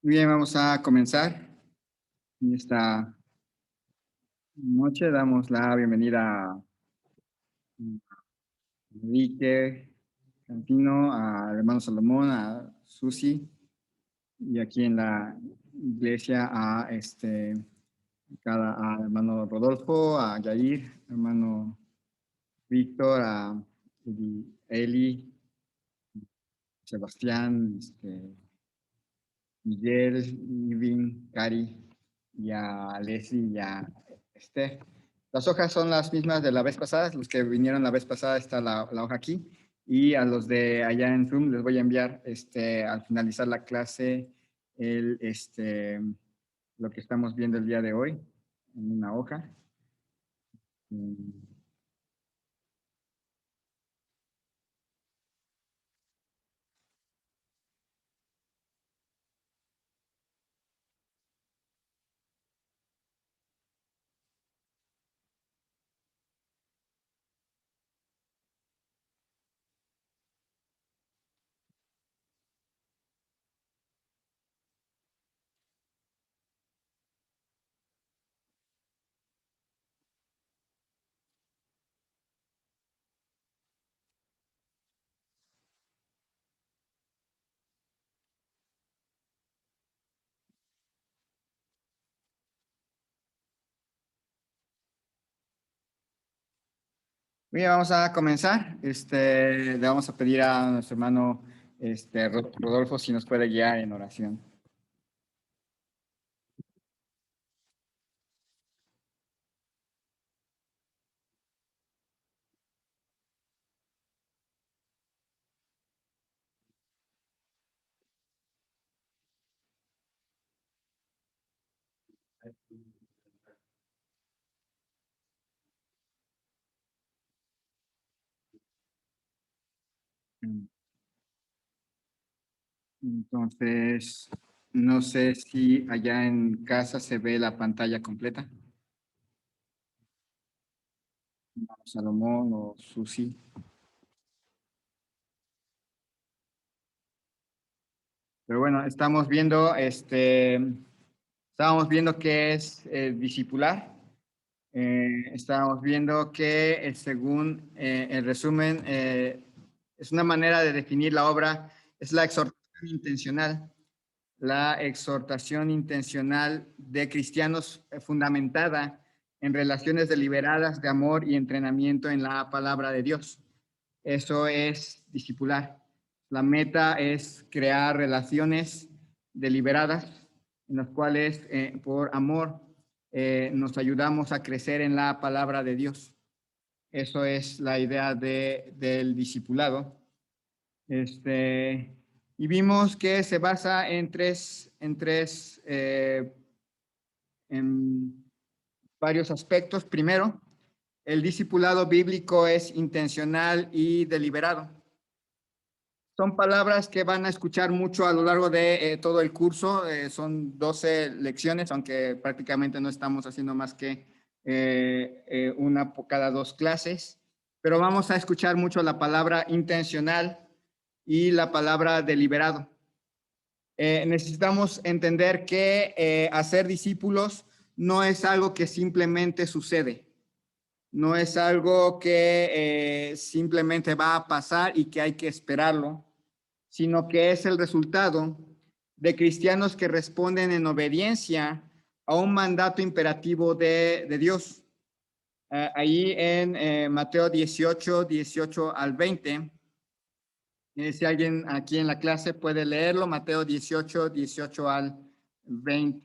Muy bien, vamos a comenzar. En esta noche damos la bienvenida a Enrique Cantino, al hermano Salomón, a Susi, y aquí en la iglesia a hermano Rodolfo, a Yair, hermano Víctor, a Eli, Sebastián, Miguel, Irving, Cari, y a Leslie y a Esther. Las hojas son las mismas de la vez pasada, los que vinieron la vez pasada está la hoja aquí, y a los de allá en Zoom les voy a enviar al finalizar la clase el, lo que estamos viendo el día de hoy en una hoja. Bien, vamos a comenzar. Le vamos a pedir a nuestro hermano Rodolfo si nos puede guiar en oración. Entonces, no sé si allá en casa se ve la pantalla completa. Salomón o Susi. Pero bueno, estábamos viendo qué es discipular. Estábamos viendo que según el resumen, es una manera de definir la obra, es la exhortación intencional. La exhortación intencional de cristianos fundamentada en relaciones deliberadas de amor y entrenamiento en la palabra de Dios. Eso es discipular. La meta es crear relaciones deliberadas en las cuales por amor nos ayudamos a crecer en la palabra de Dios. Eso es la idea del discipulado. Y vimos que se basa en varios aspectos. Primero, el discipulado bíblico es intencional y deliberado. Son palabras que van a escuchar mucho a lo largo de todo el curso. Son 12 lecciones, aunque prácticamente no estamos haciendo más que una por cada dos clases. Pero vamos a escuchar mucho la palabra intencional y la palabra deliberado. Necesitamos entender que hacer discípulos no es algo que simplemente sucede, no es algo que simplemente va a pasar y que hay que esperarlo, sino que es el resultado de cristianos que responden en obediencia a un mandato imperativo de Dios. Ahí en Mateo 18 al 20. Si alguien aquí en la clase puede leerlo, Mateo 18 al 20.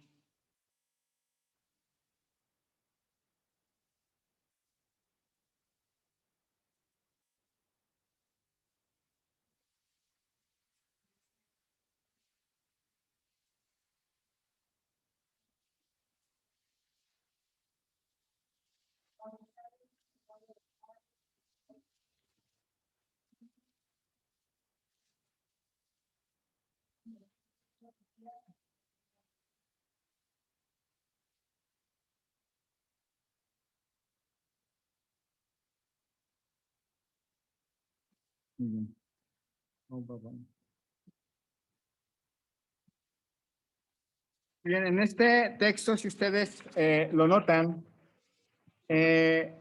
Muy bien. Bien, en este texto, si ustedes lo notan, eh,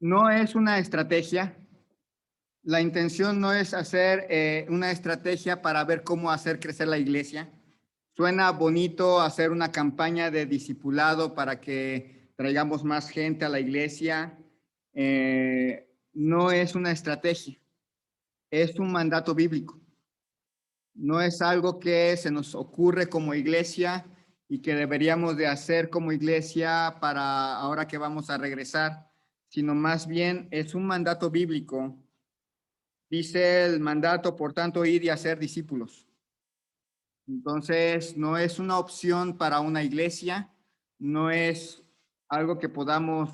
no es una estrategia. La intención no es hacer una estrategia para ver cómo hacer crecer la iglesia. Suena bonito hacer una campaña de discipulado para que traigamos más gente a la iglesia. No es una estrategia, es un mandato bíblico. No es algo que se nos ocurre como iglesia y que deberíamos de hacer como iglesia para ahora que vamos a regresar, sino más bien es un mandato bíblico. Dice el mandato, por tanto, ir y hacer discípulos. Entonces, no es una opción para una iglesia, no es algo que podamos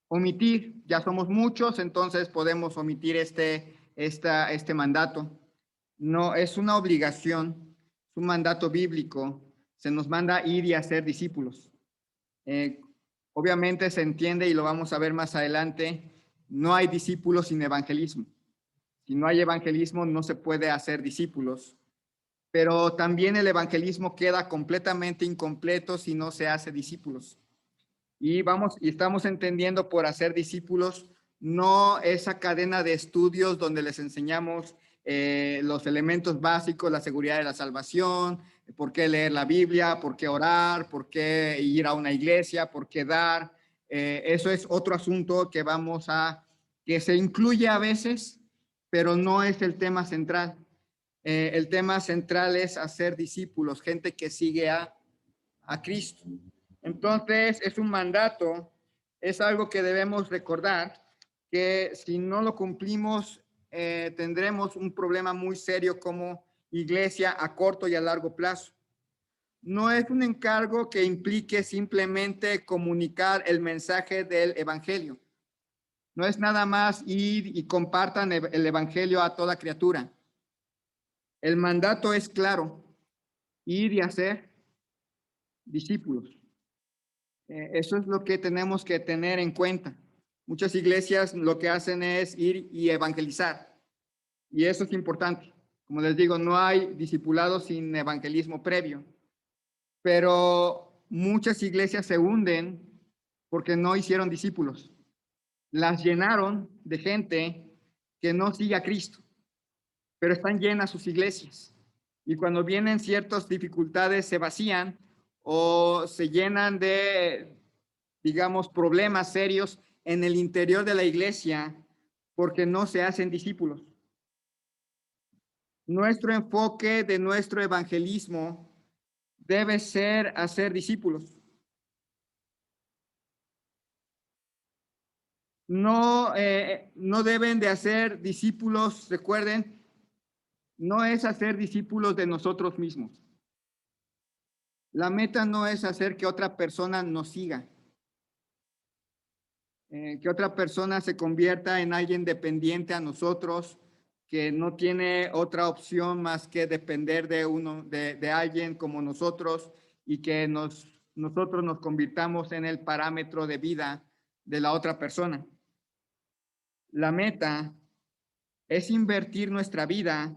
omitir. Ya somos muchos, entonces podemos omitir este mandato. No, es una obligación, es un mandato bíblico. Se nos manda ir y hacer discípulos. Eh, Obviamente se entiende y lo vamos a ver más adelante, no hay discípulos sin evangelismo. Si no hay evangelismo, no se puede hacer discípulos. Pero también el evangelismo queda completamente incompleto si no se hace discípulos. Y estamos entendiendo por hacer discípulos no esa cadena de estudios donde les enseñamos los elementos básicos, la seguridad de la salvación, por qué leer la Biblia, por qué orar, por qué ir a una iglesia, por qué dar. Eso es otro asunto que se incluye a veces, pero no es el tema central. El tema central es hacer discípulos, gente que sigue a Cristo. Entonces, es un mandato, es algo que debemos recordar, que si no lo cumplimos, tendremos un problema muy serio como iglesia a corto y a largo plazo. No es un encargo que implique simplemente comunicar el mensaje del evangelio. No es nada más ir y compartan el evangelio a toda criatura. El mandato es claro, ir y hacer discípulos. Eso es lo que tenemos que tener en cuenta. Muchas iglesias lo que hacen es ir y evangelizar. Y eso es importante. Como les digo, no hay discipulado sin evangelismo previo. Pero muchas iglesias se hunden porque no hicieron discípulos. Las llenaron de gente que no sigue a Cristo, pero están llenas sus iglesias. Y cuando vienen ciertas dificultades se vacían o se llenan de, digamos, problemas serios en el interior de la iglesia porque no se hacen discípulos. Nuestro enfoque de nuestro evangelismo debe ser hacer discípulos. No deben de hacer discípulos, recuerden, no es hacer discípulos de nosotros mismos. La meta no es hacer que otra persona nos siga, que otra persona se convierta en alguien dependiente a nosotros, que no tiene otra opción más que depender de alguien como nosotros y que nosotros nos convirtamos en el parámetro de vida de la otra persona. La meta es invertir nuestra vida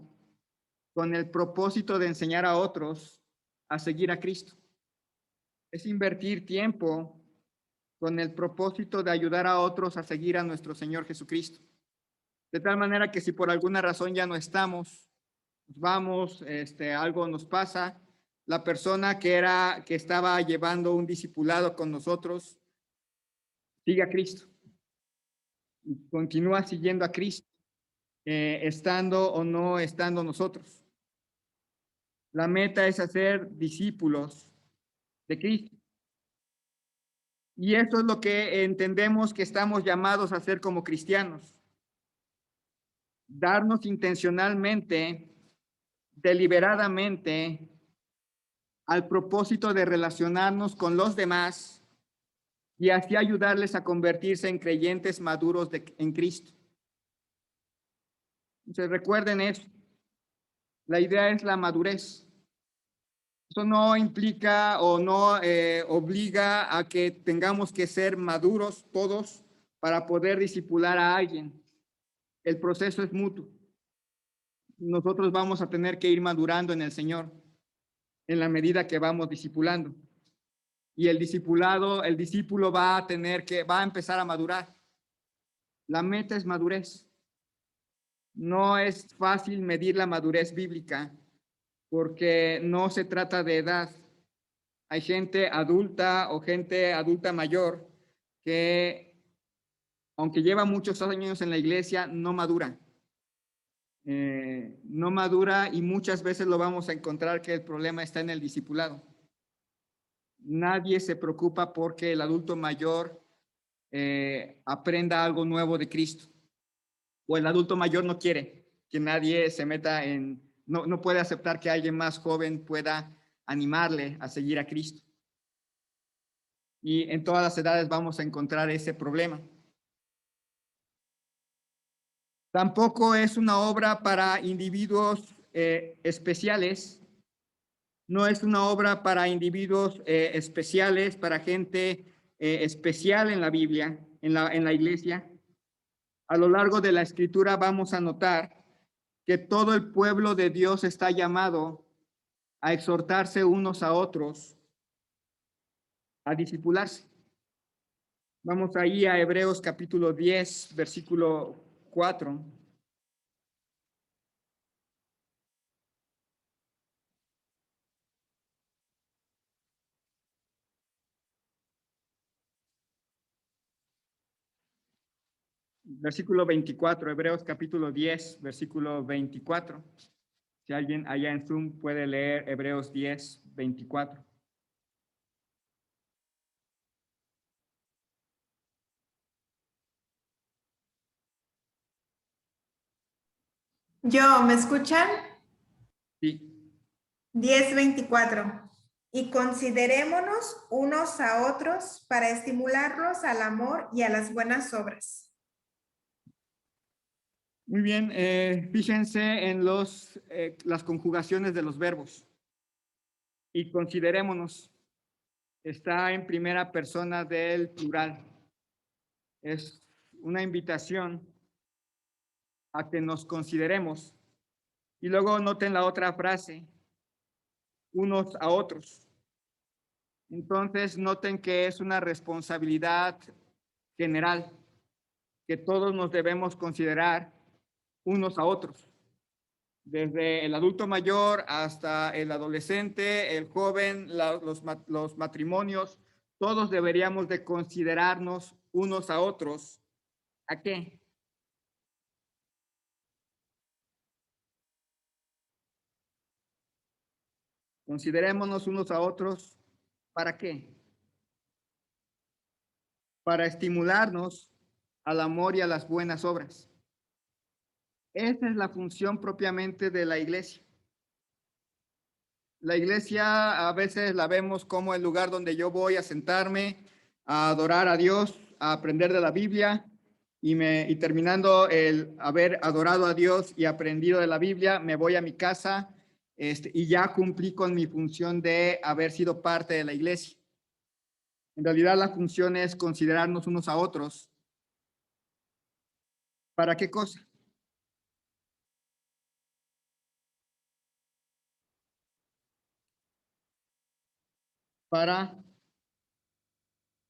con el propósito de enseñar a otros a seguir a Cristo. Es invertir tiempo con el propósito de ayudar a otros a seguir a nuestro Señor Jesucristo. De tal manera que si por alguna razón ya no estamos, nos vamos, algo nos pasa, la persona que estaba llevando un discipulado con nosotros sigue a Cristo y continúa siguiendo a Cristo, estando o no estando nosotros. La meta es hacer discípulos de Cristo. Y eso es lo que entendemos que estamos llamados a hacer como cristianos. Darnos intencionalmente, deliberadamente, al propósito de relacionarnos con los demás y así ayudarles a convertirse en creyentes maduros en Cristo. Entonces recuerden eso. La idea es la madurez. Eso no implica o no obliga a que tengamos que ser maduros todos para poder discipular a alguien. El proceso es mutuo. Nosotros vamos a tener que ir madurando en el Señor. en la medida que vamos discipulando. Y el discípulo va a empezar a madurar. La meta es madurez. No es fácil medir la madurez bíblica porque no se trata de edad. Hay gente adulta o gente adulta mayor que, aunque lleva muchos años en la iglesia, no madura. No madura y muchas veces lo vamos a encontrar que el problema está en el discipulado. Nadie se preocupa porque el adulto mayor aprenda algo nuevo de Cristo. O el adulto mayor no quiere que nadie se meta no puede aceptar que alguien más joven pueda animarle a seguir a Cristo. Y en todas las edades vamos a encontrar ese problema. Tampoco es una obra para individuos especiales. No es una obra para individuos especiales, para gente especial en la Biblia, en la iglesia. A lo largo de la escritura vamos a notar que todo el pueblo de Dios está llamado a exhortarse unos a otros, a discipularse. Vamos ahí a Hebreos capítulo 10, versículo 4. Versículo 24, Hebreos capítulo 10, versículo 24. Si alguien allá en Zoom puede leer Hebreos 10, 24. ¿Me escuchan? Sí. 10:24. Y considerémonos unos a otros para estimularlos al amor y a las buenas obras. Muy bien, fíjense en las conjugaciones de los verbos. Y considerémonos. Está en primera persona del plural. Es una invitación a que nos consideremos. Y luego noten la otra frase, unos a otros. Entonces noten que es una responsabilidad general, que todos nos debemos considerar unos a otros. Desde el adulto mayor hasta el adolescente, el joven, los matrimonios, todos deberíamos de considerarnos unos a otros. ¿A qué? Considerémonos unos a otros. ¿Para qué? Para estimularnos al amor y a las buenas obras. Esa es la función propiamente de la iglesia. La iglesia a veces la vemos como el lugar donde yo voy a sentarme, a adorar a Dios, a aprender de la Biblia y terminando el haber adorado a Dios y aprendido de la Biblia, me voy a mi casa y ya cumplí con mi función de haber sido parte de la iglesia. En realidad la función es considerarnos unos a otros. ¿Para qué cosa? Para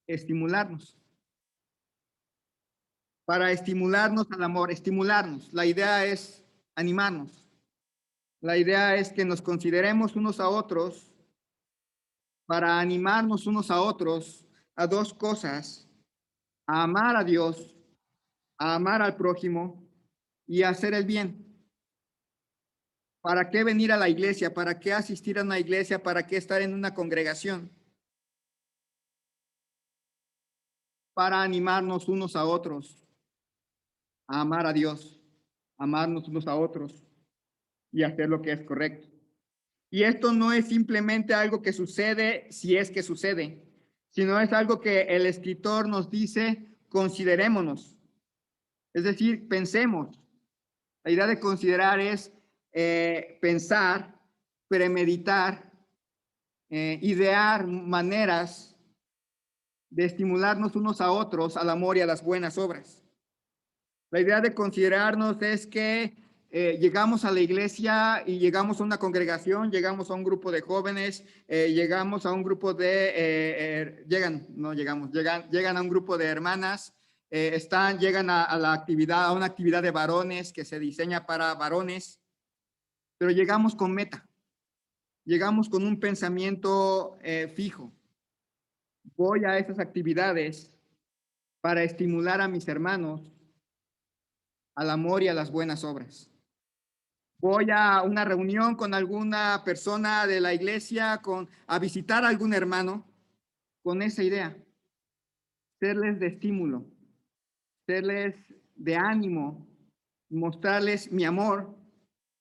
estimularnos. Para estimularnos al amor, estimularnos. La idea es animarnos. La idea es que nos consideremos unos a otros para animarnos unos a otros a dos cosas, a amar a Dios, a amar al prójimo y a hacer el bien. ¿Para qué venir a la iglesia? ¿Para qué asistir a una iglesia? ¿Para qué estar en una congregación? Para animarnos unos a otros, a amar a Dios, amarnos unos a otros y hacer lo que es correcto. Y esto no es simplemente algo que sucede si es que sucede, sino es algo que el escritor nos dice, considerémonos. Es decir, pensemos. La idea de considerar es pensar, premeditar, idear maneras de estimularnos unos a otros al amor y a las buenas obras. La idea de considerarnos es que llegamos a la iglesia y llegamos a una congregación, llegamos a un grupo de jóvenes, llegamos a un grupo de, llegan a un grupo de hermanas, llegan a la actividad, a una actividad de varones que se diseña para varones, pero llegamos con meta, llegamos con un pensamiento fijo. Voy a esas actividades para estimular a mis hermanos al amor y a las buenas obras. Voy a una reunión con alguna persona de la iglesia, a visitar a algún hermano con esa idea, serles de estímulo, serles de ánimo, mostrarles mi amor,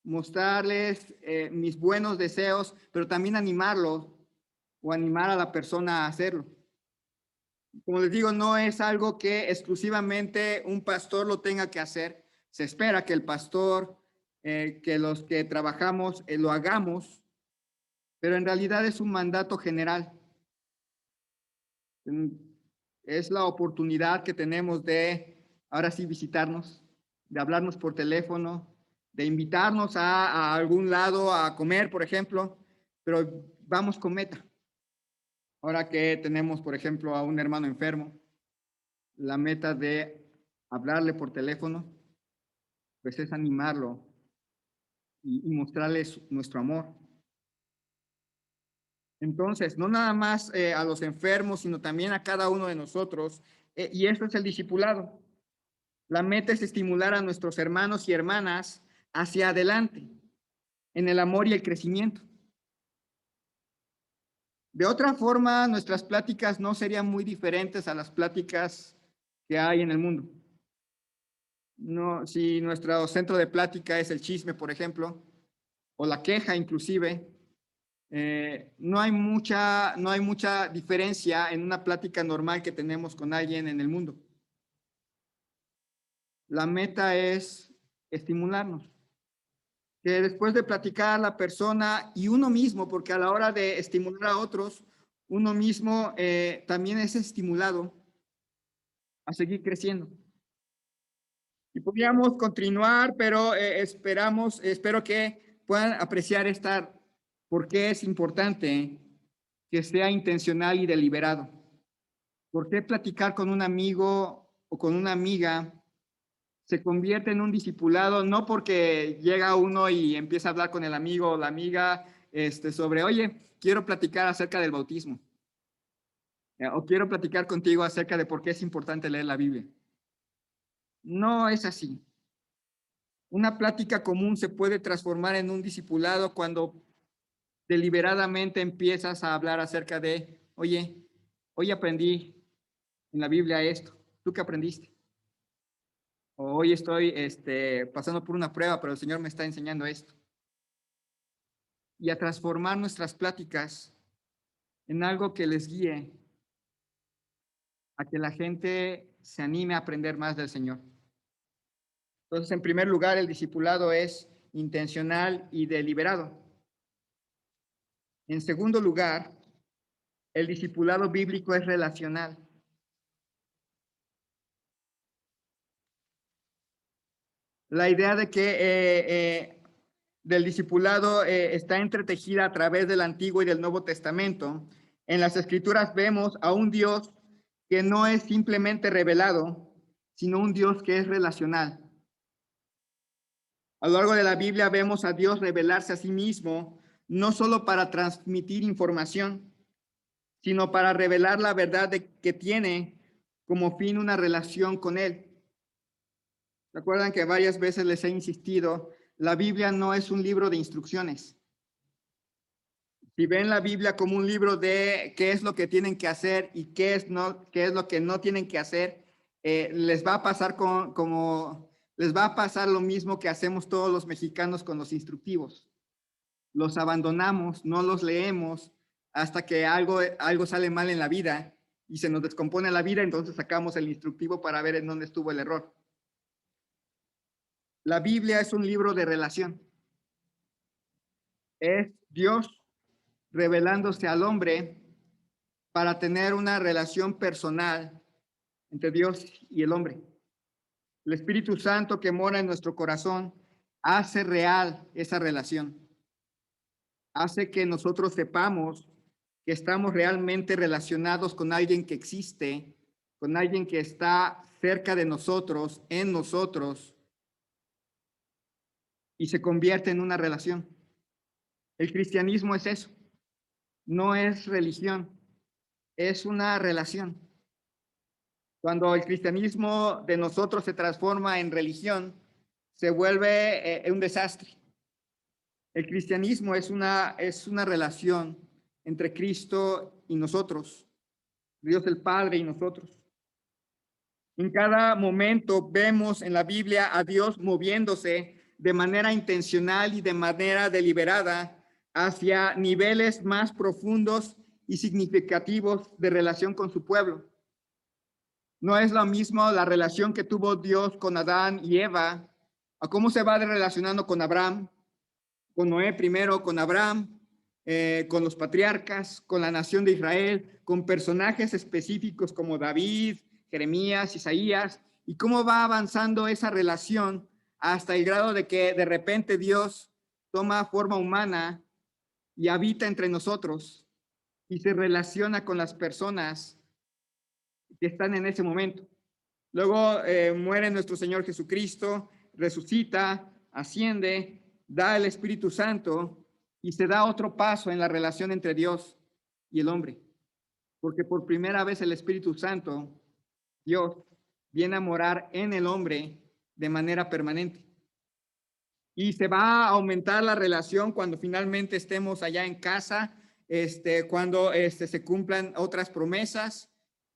mostrarles mis buenos deseos, pero también animarlos o animar a la persona a hacerlo. Como les digo, no es algo que exclusivamente un pastor lo tenga que hacer. Se espera que el pastor, que los que trabajamos lo hagamos, pero en realidad es un mandato general. Es la oportunidad que tenemos de, ahora sí, visitarnos, de hablarnos por teléfono, de invitarnos a algún lado a comer, por ejemplo, pero vamos con meta. Ahora que tenemos, por ejemplo, a un hermano enfermo, la meta de hablarle por teléfono, pues es animarlo y mostrarles nuestro amor. Entonces, no nada más a los enfermos, sino también a cada uno de nosotros. Y esto es el discipulado. La meta es estimular a nuestros hermanos y hermanas hacia adelante, en el amor y el crecimiento. De otra forma, nuestras pláticas no serían muy diferentes a las pláticas que hay en el mundo. No, si nuestro centro de plática es el chisme, por ejemplo, o la queja inclusive, no hay mucha diferencia en una plática normal que tenemos con alguien en el mundo. La meta es estimularnos. Que después de platicar la persona y uno mismo, porque a la hora de estimular a otros, uno mismo también es estimulado a seguir creciendo. Y podríamos continuar, pero espero que puedan apreciar por qué es importante que sea intencional y deliberado. ¿Por qué platicar con un amigo o con una amiga se convierte en un discipulado? No porque llega uno y empieza a hablar con el amigo o la amiga sobre, oye, quiero platicar acerca del bautismo. O quiero platicar contigo acerca de por qué es importante leer la Biblia. No es así. Una plática común se puede transformar en un discipulado cuando deliberadamente empiezas a hablar acerca de, oye, hoy aprendí en la Biblia esto. ¿Tú qué aprendiste? O hoy estoy pasando por una prueba, pero el Señor me está enseñando esto. Y a transformar nuestras pláticas en algo que les guíe a que la gente se anime a aprender más del Señor. Entonces, en primer lugar, el discipulado es intencional y deliberado. En segundo lugar, el discipulado bíblico es relacional. La idea de que del discipulado está entretejida a través del Antiguo y del Nuevo Testamento. En las Escrituras vemos a un Dios que no es simplemente revelado, sino un Dios que es relacional. A lo largo de la Biblia vemos a Dios revelarse a sí mismo, no solo para transmitir información, sino para revelar la verdad que tiene como fin una relación con Él. Recuerdan que varias veces les he insistido, la Biblia no es un libro de instrucciones. Si ven la Biblia como un libro de qué es lo que tienen que hacer y qué es lo que no tienen que hacer, les va a pasar les va a pasar lo mismo que hacemos todos los mexicanos con los instructivos. Los abandonamos, no los leemos hasta que algo sale mal en la vida y se nos descompone la vida, entonces sacamos el instructivo para ver en dónde estuvo el error. La Biblia es un libro de relación. Es Dios revelándose al hombre para tener una relación personal entre Dios y el hombre. El Espíritu Santo que mora en nuestro corazón hace real esa relación. Hace que nosotros sepamos que estamos realmente relacionados con alguien que existe, con alguien que está cerca de nosotros, en nosotros, y se convierte en una relación. El cristianismo es eso, no es religión, es una relación. Cuando el cristianismo de nosotros se transforma en religión, se vuelve un desastre. El cristianismo es una relación entre Cristo y nosotros, Dios el Padre y nosotros. En cada momento vemos en la Biblia a Dios moviéndose de manera intencional y de manera deliberada hacia niveles más profundos y significativos de relación con su pueblo. No es lo mismo la relación que tuvo Dios con Adán y Eva, a cómo se va relacionando con Abraham, con Noé primero, con Abraham, con los patriarcas, con la nación de Israel, con personajes específicos como David, Jeremías, Isaías, y cómo va avanzando esa relación hasta el grado de que de repente Dios toma forma humana y habita entre nosotros y se relaciona con las personas que están en ese momento. Luego muere nuestro Señor Jesucristo, resucita, asciende, da el Espíritu Santo y se da otro paso en la relación entre Dios y el hombre. Porque por primera vez el Espíritu Santo, Dios, viene a morar en el hombre de manera permanente. Y se va a aumentar la relación cuando finalmente estemos allá en casa, cuando se cumplan otras promesas.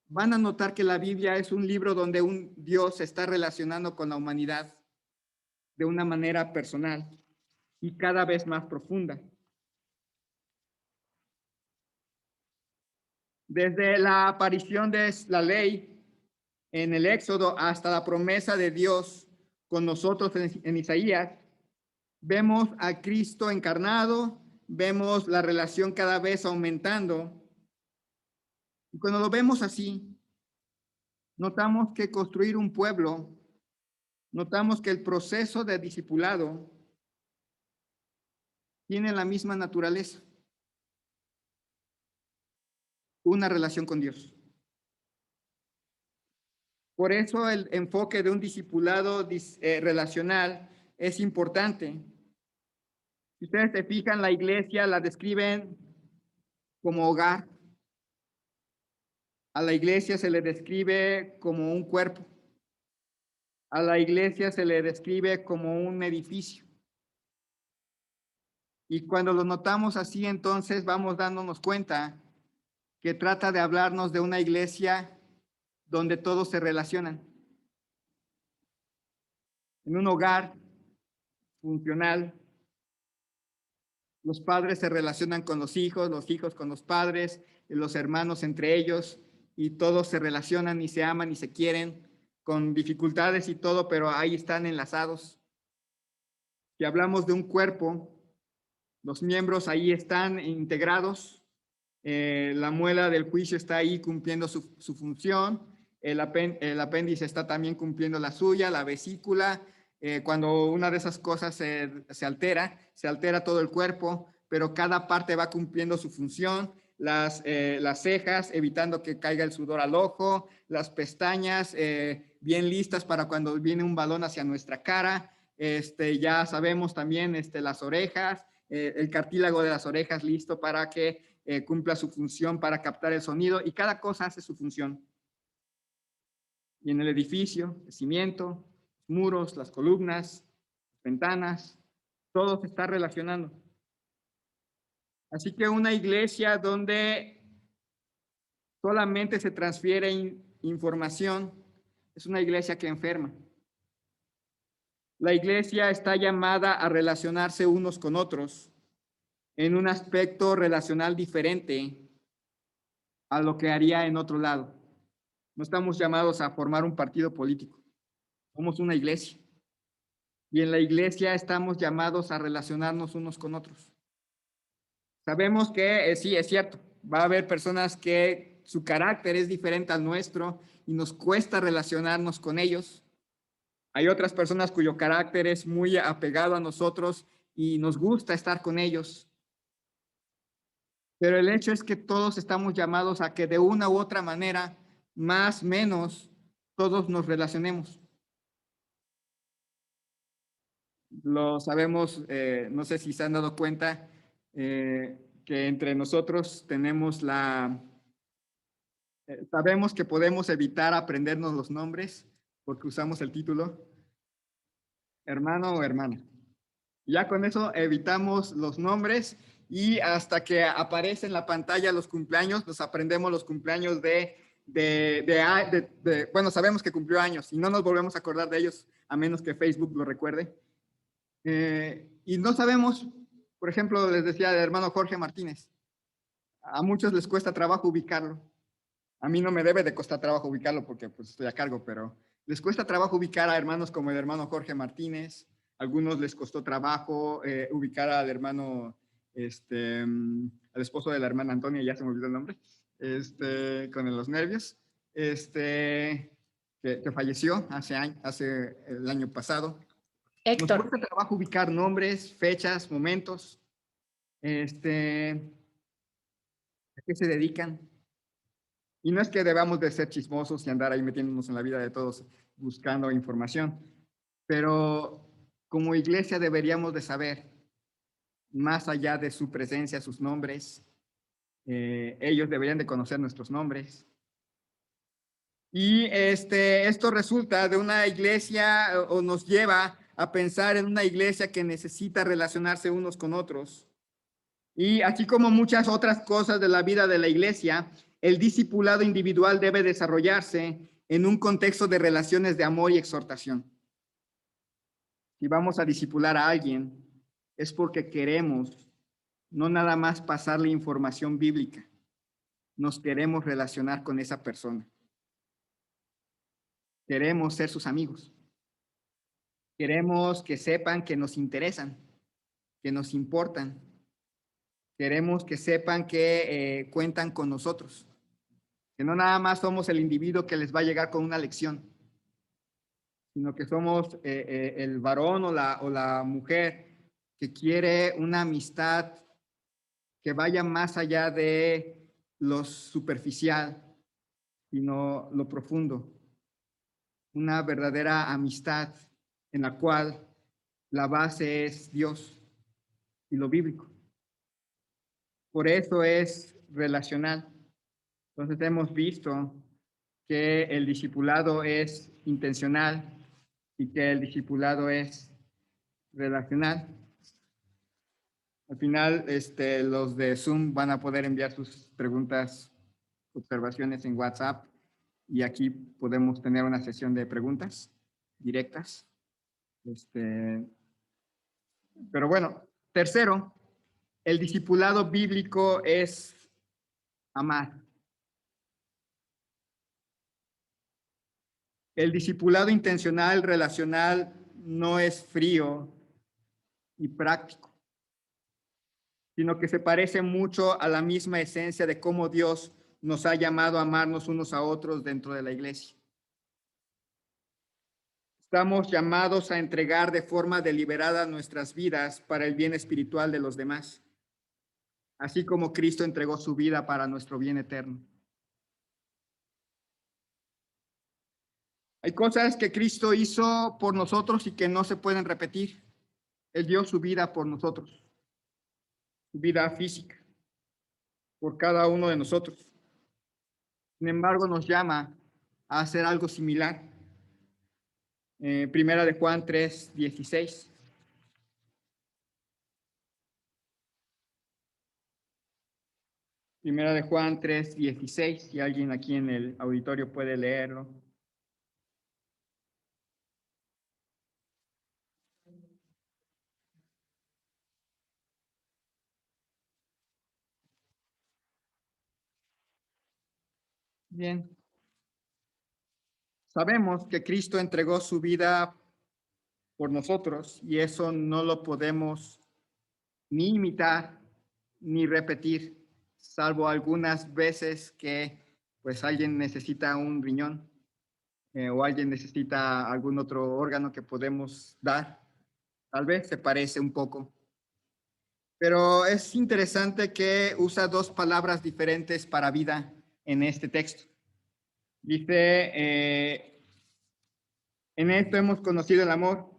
Van a notar que la Biblia es un libro donde un Dios se está relacionando con la humanidad de una manera personal y cada vez más profunda. Desde la aparición de la ley en el Éxodo hasta la promesa de Dios con nosotros en Isaías, vemos a Cristo encarnado, vemos la relación cada vez aumentando. Y cuando lo vemos así, notamos que construir un pueblo, notamos que el proceso de discipulado tiene la misma naturaleza, una relación con Dios. Por eso el enfoque de un discipulado relacional es importante. Si ustedes se fijan, la iglesia la describen como hogar. A la iglesia se le describe como un cuerpo. A la iglesia se le describe como un edificio. Y cuando lo notamos así, entonces vamos dándonos cuenta que trata de hablarnos de una iglesia donde todos se relacionan. En un hogar funcional, los padres se relacionan con los hijos con los padres, los hermanos entre ellos, y todos se relacionan y se aman y se quieren, con dificultades y todo, pero ahí están enlazados. Si hablamos de un cuerpo, los miembros ahí están integrados, la muela del juicio está ahí cumpliendo su función, el apéndice está también cumpliendo la suya, la vesícula. Cuando una de esas cosas se altera todo el cuerpo, pero cada parte va cumpliendo su función. Las cejas, evitando que caiga el sudor al ojo, las pestañas bien listas para cuando viene un balón hacia nuestra cara. Ya sabemos también las orejas, el cartílago de las orejas listo para que cumpla su función para captar el sonido, y cada cosa hace su función. Y en el edificio, el cimiento, los muros, las columnas, las ventanas, todo se está relacionando. Así que una iglesia donde solamente se transfiere información es una iglesia que enferma. La iglesia está llamada a relacionarse unos con otros en un aspecto relacional diferente a lo que haría en otro lado. No estamos llamados a formar un partido político. Somos una iglesia. Y en la iglesia estamos llamados a relacionarnos unos con otros. Sabemos que sí, es cierto, va a haber personas que su carácter es diferente al nuestro y nos cuesta relacionarnos con ellos. Hay otras personas cuyo carácter es muy apegado a nosotros y nos gusta estar con ellos. Pero el hecho es que todos estamos llamados a que de una u otra manera, más o menos, todos nos relacionemos. Lo sabemos, no sé si se han dado cuenta, que entre nosotros tenemos sabemos que podemos evitar aprendernos los nombres porque usamos el título hermano o hermana. Ya con eso evitamos los nombres y hasta que aparece en la pantalla los cumpleaños, nos aprendemos los cumpleaños bueno, sabemos que cumplió años y no nos volvemos a acordar de ellos a menos que Facebook lo recuerde. Y no sabemos, por ejemplo, les decía del hermano Jorge Martínez. A muchos les cuesta trabajo ubicarlo. A mí no me debe de costar trabajo ubicarlo porque pues, estoy a cargo, pero les cuesta trabajo ubicar a hermanos como el hermano Jorge Martínez. A algunos les costó trabajo ubicar al hermano, al esposo de la hermana Antonia, ya se me olvidó el nombre, con los nervios, que falleció hace el año pasado. Héctor. Nos cuesta trabajo ubicar nombres, fechas, momentos, a qué se dedican. Y no es que debamos de ser chismosos y andar ahí metiéndonos en la vida de todos buscando información, pero como iglesia deberíamos de saber, más allá de su presencia, sus nombres, ellos deberían de conocer nuestros nombres. Y esto resulta de una iglesia o nos lleva a pensar en una iglesia que necesita relacionarse unos con otros. Y así como muchas otras cosas de la vida de la iglesia, el discipulado individual debe desarrollarse en un contexto de relaciones de amor y exhortación. Si vamos a discipular a alguien, es porque queremos no nada más pasarle información bíblica, nos queremos relacionar con esa persona. Queremos ser sus amigos. Queremos que sepan que nos interesan, que nos importan. Queremos que sepan que cuentan con nosotros. Que no nada más somos el individuo que les va a llegar con una lección, sino que somos el varón o la mujer que quiere una amistad que vaya más allá de lo superficial, sino lo profundo. Una verdadera amistad en la cual la base es Dios y lo bíblico. Por eso es relacional. Entonces hemos visto que el discipulado es intencional y que el discipulado es relacional. Al final, los de Zoom van a poder enviar sus preguntas, observaciones en WhatsApp y aquí podemos tener una sesión de preguntas directas. Pero bueno, tercero, el discipulado bíblico es amar. El discipulado intencional, relacional, no es frío y práctico, sino que se parece mucho a la misma esencia de cómo Dios nos ha llamado a amarnos unos a otros dentro de la iglesia. Estamos llamados a entregar de forma deliberada nuestras vidas para el bien espiritual de los demás, así como Cristo entregó su vida para nuestro bien eterno. Hay cosas que Cristo hizo por nosotros y que no se pueden repetir. Él dio su vida por nosotros, su vida física, por cada uno de nosotros. Sin embargo, nos llama a hacer algo similar. Primera de Juan 3:16. Primera de Juan 3:16, si alguien aquí en el auditorio puede leerlo. Bien. Sabemos que Cristo entregó su vida por nosotros y eso no lo podemos ni imitar ni repetir, salvo algunas veces que pues alguien necesita un riñón. o alguien necesita algún otro órgano que podemos dar. Tal vez se parece un poco. Pero es interesante que usa dos palabras diferentes para vida en este texto. Dice, en esto hemos conocido el amor,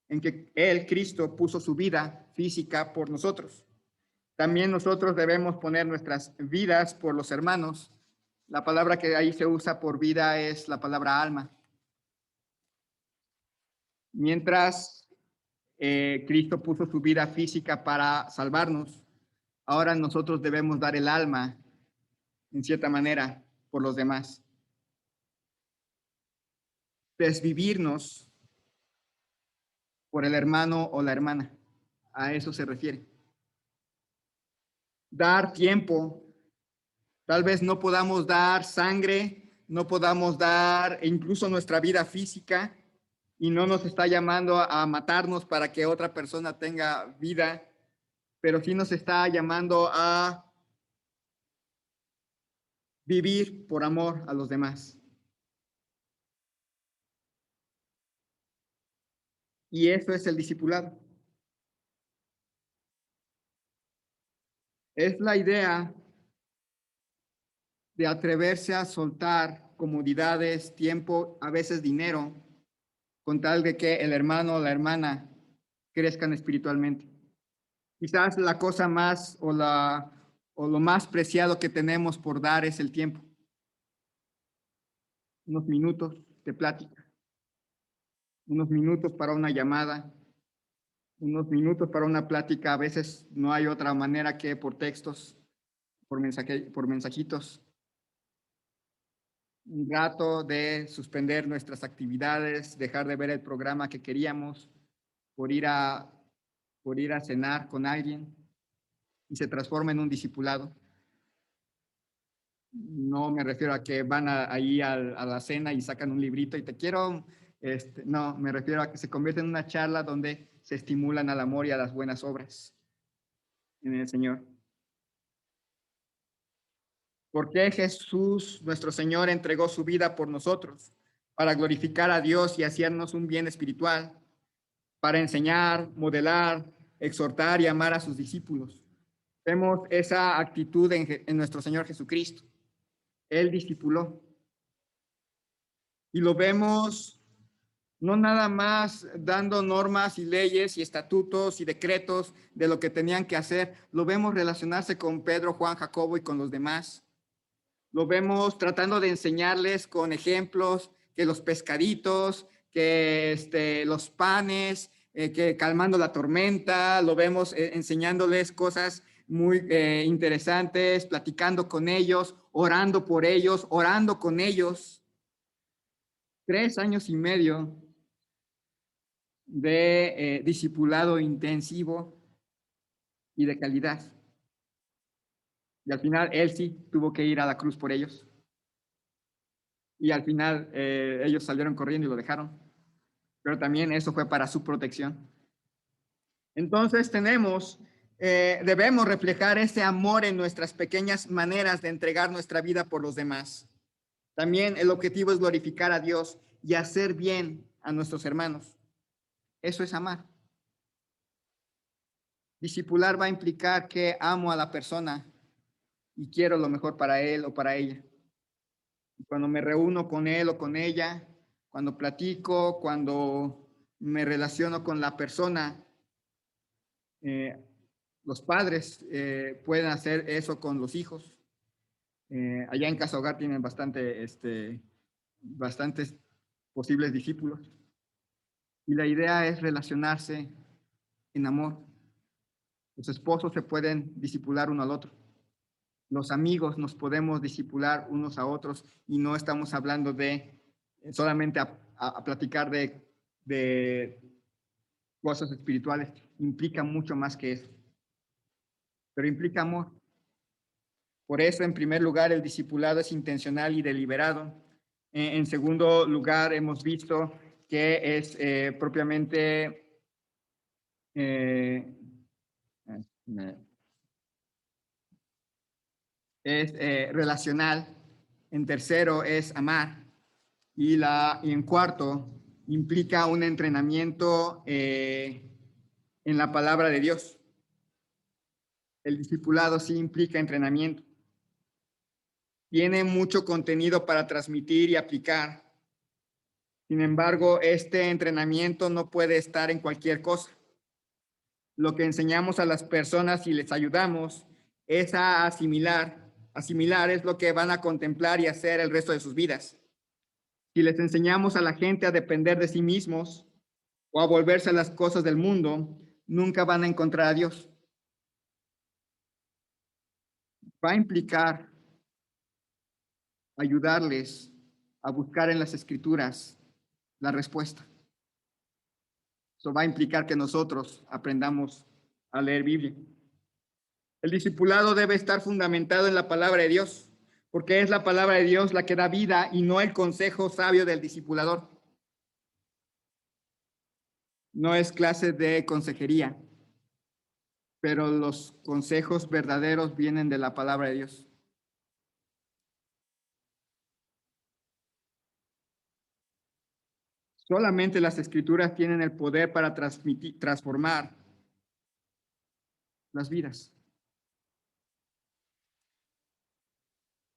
en que Él, Cristo, puso su vida física por nosotros. También nosotros debemos poner nuestras vidas por los hermanos. La palabra que ahí se usa por vida es la palabra alma. Mientras Cristo puso su vida física para salvarnos, ahora nosotros debemos dar el alma, en cierta manera, por los demás. Desvivirnos por el hermano o la hermana. A eso se refiere. Dar tiempo. Tal vez no podamos dar sangre, no podamos dar incluso nuestra vida física, y no nos está llamando a matarnos para que otra persona tenga vida, pero sí nos está llamando a vivir por amor a los demás. Y eso es el discipulado. Es la idea de atreverse a soltar comodidades, tiempo, a veces dinero, con tal de que el hermano o la hermana crezcan espiritualmente. Quizás la cosa más o lo más preciado que tenemos por dar es el tiempo. Unos minutos de plática, unos minutos para una llamada, unos minutos para una plática. A veces no hay otra manera que por textos, por mensajitos. Un rato de suspender nuestras actividades, dejar de ver el programa que queríamos por ir a cenar con alguien, y se transforma en un discipulado. No me refiero a que van ahí a la cena y sacan un librito y te quiero, no, me refiero a que se convierte en una charla donde se estimulan al amor y a las buenas obras en el Señor. ¿Por qué Jesús, nuestro Señor, entregó su vida por nosotros? Para glorificar a Dios y hacernos un bien espiritual, para enseñar, modelar, exhortar y amar a sus discípulos. Vemos esa actitud en nuestro Señor Jesucristo. Él discipuló. Y lo vemos no nada más dando normas y leyes y estatutos y decretos de lo que tenían que hacer. Lo vemos relacionarse con Pedro, Juan, Jacobo y con los demás. Lo vemos tratando de enseñarles con ejemplos, que los pescaditos, que los panes, que calmando la tormenta. Lo vemos enseñándoles cosas muy interesantes, platicando con ellos, orando por ellos, orando con ellos. 3 años y medio de discipulado intensivo y de calidad. Y al final él sí tuvo que ir a la cruz por ellos. Y al final ellos salieron corriendo y lo dejaron. Pero también eso fue para su protección. Entonces debemos reflejar ese amor en nuestras pequeñas maneras de entregar nuestra vida por los demás. También el objetivo es glorificar a Dios y hacer bien a nuestros hermanos. Eso es amar. Discipular va a implicar que amo a la persona y quiero lo mejor para él o para ella. Cuando me reúno con él o con ella, cuando platico, cuando me relaciono con la persona, los padres pueden hacer eso con los hijos. Allá en Casa Hogar tienen bastantes posibles discípulos. Y la idea es relacionarse en amor. Los esposos se pueden discipular uno al otro. Los amigos nos podemos discipular unos a otros, y no estamos hablando de solamente a platicar de cosas espirituales. Implica mucho más que eso. Pero implica amor. Por eso, en primer lugar, el discipulado es intencional y deliberado. En segundo lugar, hemos visto que es propiamente relacional. En tercero, es amar. Y en cuarto, implica un entrenamiento en la palabra de Dios. El discipulado sí implica entrenamiento. Tiene mucho contenido para transmitir y aplicar. Sin embargo, este entrenamiento no puede estar en cualquier cosa. Lo que enseñamos a las personas y les ayudamos es a asimilar. Asimilar es lo que van a contemplar y hacer el resto de sus vidas. Si les enseñamos a la gente a depender de sí mismos o a volverse a las cosas del mundo, nunca van a encontrar a Dios. Va a implicar ayudarles a buscar en las escrituras la respuesta. Eso va a implicar que nosotros aprendamos a leer Biblia. El discipulado debe estar fundamentado en la palabra de Dios, porque es la palabra de Dios la que da vida y no el consejo sabio del discipulador. No es clase de consejería, pero los consejos verdaderos vienen de la palabra de Dios. Solamente las escrituras tienen el poder para transformar las vidas.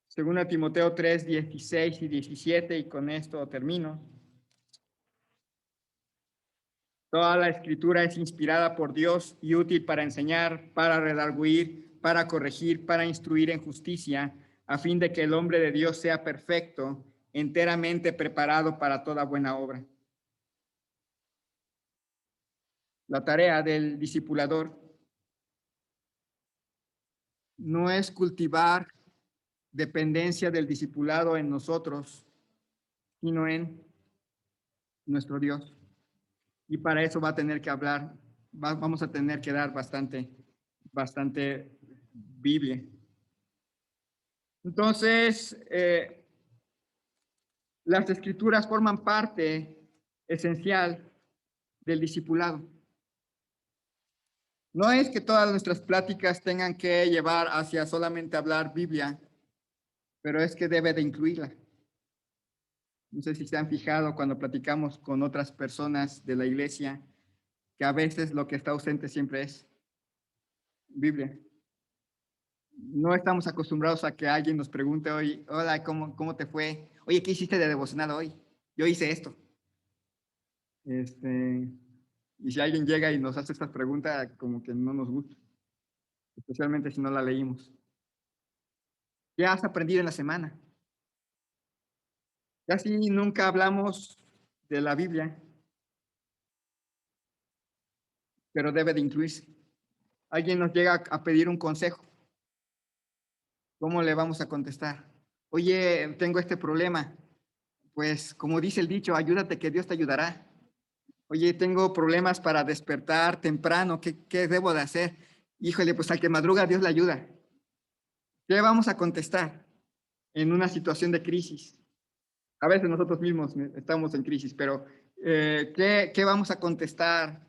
Según Timoteo 3, 16 y 17, y con esto termino. Toda la escritura es inspirada por Dios y útil para enseñar, para redarguir, para corregir, para instruir en justicia, a fin de que el hombre de Dios sea perfecto, enteramente preparado para toda buena obra. La tarea del discipulador no es cultivar dependencia del discipulado en nosotros, sino en nuestro Dios. Y para eso va a tener que hablar, vamos a tener que dar bastante Biblia. Entonces, las escrituras forman parte esencial del discipulado. No es que todas nuestras pláticas tengan que llevar hacia solamente hablar Biblia, pero es que debe de incluirla. No sé si se han fijado cuando platicamos con otras personas de la iglesia, que a veces lo que está ausente siempre es Biblia. No estamos acostumbrados a que alguien nos pregunte hoy, hola, ¿cómo te fue? Oye, ¿qué hiciste de devocional hoy? Yo hice esto. Y si alguien llega y nos hace esta pregunta, como que no nos gusta, especialmente si no la leímos. ¿Qué has aprendido en la semana? Casi nunca hablamos de la Biblia, pero debe de incluirse. Alguien nos llega a pedir un consejo. ¿Cómo le vamos a contestar? Oye, tengo este problema. Pues, como dice el dicho, ayúdate que Dios te ayudará. Oye, tengo problemas para despertar temprano. ¿Qué debo de hacer? Híjole, pues al que madruga Dios le ayuda. ¿Qué vamos a contestar en una situación de crisis? A veces nosotros mismos estamos en crisis, pero ¿qué vamos a contestar?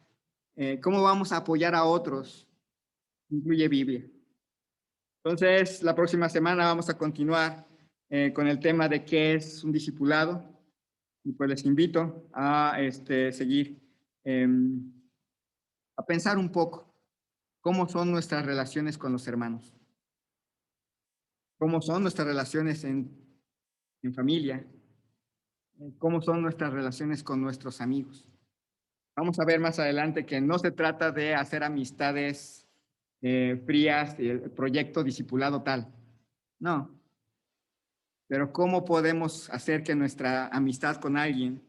¿Cómo vamos a apoyar a otros? Incluye Biblia. Entonces, la próxima semana vamos a continuar con el tema de qué es un discipulado. Y pues les invito a seguir, a pensar un poco cómo son nuestras relaciones con los hermanos, cómo son nuestras relaciones en familia, cómo son nuestras relaciones con nuestros amigos. Vamos a ver más adelante que no se trata de hacer amistades frías, el proyecto discipulado tal. No. Pero ¿cómo podemos hacer que nuestra amistad con alguien